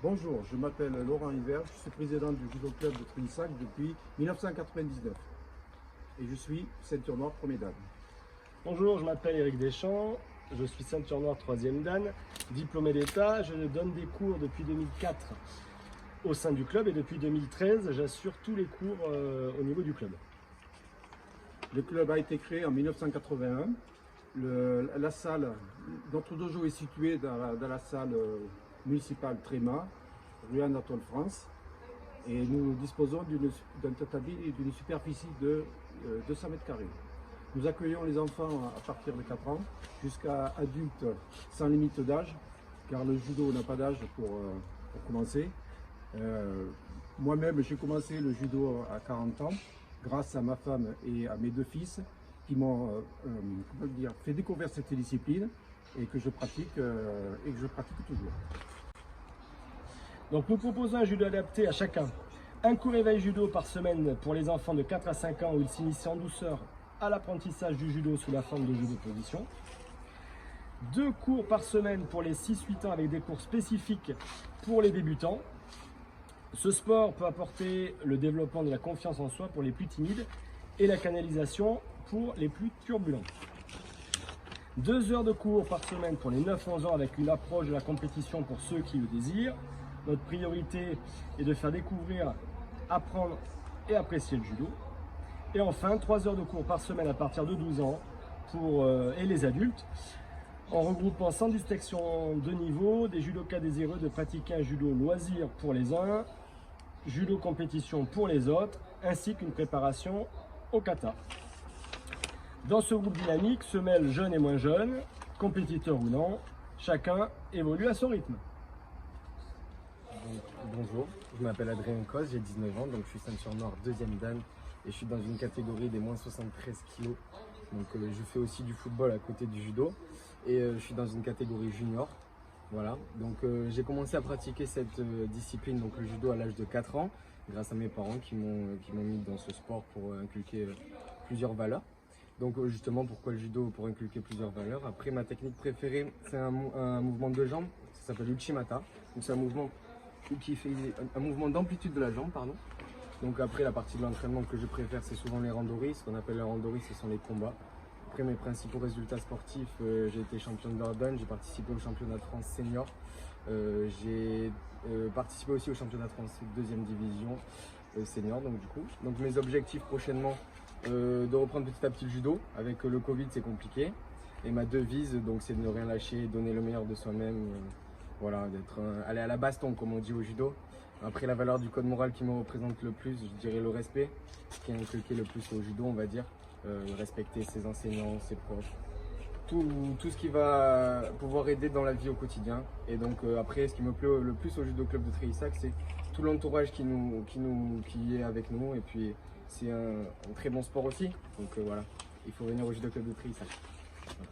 Bonjour, je m'appelle Laurent Hiver, je suis président du judo club de Trélissac depuis 1999 et je suis ceinture noire première dan. Bonjour, je m'appelle Éric Deschamps, je suis ceinture noire 3e dan, diplômé d'État. Je donne des cours depuis 2004 au sein du club et depuis 2013, j'assure tous les cours au niveau du club. Le club a été créé en 1981. La salle, notre dojo est situé dans la salle municipale Tréma, rue Anatole France, et nous disposons d'un tatami et d'une superficie de 200 mètres carrés. Nous accueillons les enfants à partir de 4 ans jusqu'à adultes sans limite d'âge, car le judo n'a pas d'âge pour commencer. Moi-même, j'ai commencé le judo à 40 ans, grâce à ma femme et à mes 2 fils qui m'ont fait découvrir cette discipline et que je pratique toujours. Donc nous proposons un judo adapté à chacun. Un cours éveil judo par semaine pour les enfants de 4 à 5 ans où ils s'initient en douceur à l'apprentissage du judo sous la forme de judo position. 2 cours par semaine pour les 6-8 ans avec des cours spécifiques pour les débutants. Ce sport peut apporter le développement de la confiance en soi pour les plus timides et la canalisation pour les plus turbulents. 2 heures de cours par semaine pour les 9-11 ans avec une approche de la compétition pour ceux qui le désirent. Notre priorité est de faire découvrir, apprendre et apprécier le judo. Et enfin, 3 heures de cours par semaine à partir de 12 ans et les adultes, en regroupant sans distinction de niveau des judokas désireux de pratiquer un judo loisir pour les uns, judo compétition pour les autres, ainsi qu'une préparation au kata. Dans ce groupe dynamique se mêlent jeunes et moins jeunes, compétiteurs ou non, chacun évolue à son rythme. Bonjour, je m'appelle Adrien Cos, j'ai 19 ans, donc je suis ceinture noire 2e dan et je suis dans une catégorie des moins 73 kg. Donc je fais aussi du football à côté du judo et je suis dans une catégorie junior. Voilà, donc j'ai commencé à pratiquer cette discipline, donc le judo à l'âge de 4 ans, grâce à mes parents qui m'ont mis dans ce sport pour inculquer plusieurs valeurs. Donc justement, pourquoi le judo? Pour inculquer plusieurs valeurs. Après, ma technique préférée, c'est un mouvement de jambe, ça s'appelle Uchimata. Donc c'est un mouvement qui fait un mouvement d'amplitude de la jambe, pardon. Donc après, la partie de l'entraînement que je préfère, c'est souvent les randori. Ce qu'on appelle les randori, ce sont les combats. Après, mes principaux résultats sportifs, j'ai été champion de l'Ordogne, j'ai participé au championnat de France senior. J'ai participé aussi au championnat de France 2e division senior, donc du coup. Donc mes objectifs prochainement, de reprendre petit à petit le judo. Avec le Covid, c'est compliqué. Et ma devise, donc, c'est de ne rien lâcher, donner le meilleur de soi-même. Voilà, aller à la baston, comme on dit au judo. Après, la valeur du code moral qui me représente le plus, je dirais le respect, ce qui est inculqué le plus au judo, on va dire. Respecter ses enseignants, ses profs, tout ce qui va pouvoir aider dans la vie au quotidien. Et donc après, ce qui me plaît le plus au judo club de Trélissac, c'est tout l'entourage qui est avec nous. Et puis c'est un très bon sport aussi. Donc voilà, il faut venir au judo club de Trélissac.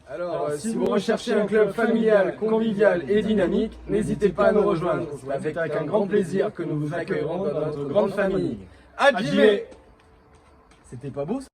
Alors, si vous recherchez un club familial, convivial et dynamique, n'hésitez pas à nous rejoindre. C'est avec un grand plaisir que nous vous accueillerons dans notre grande famille. Hajime! C'était pas beau ça?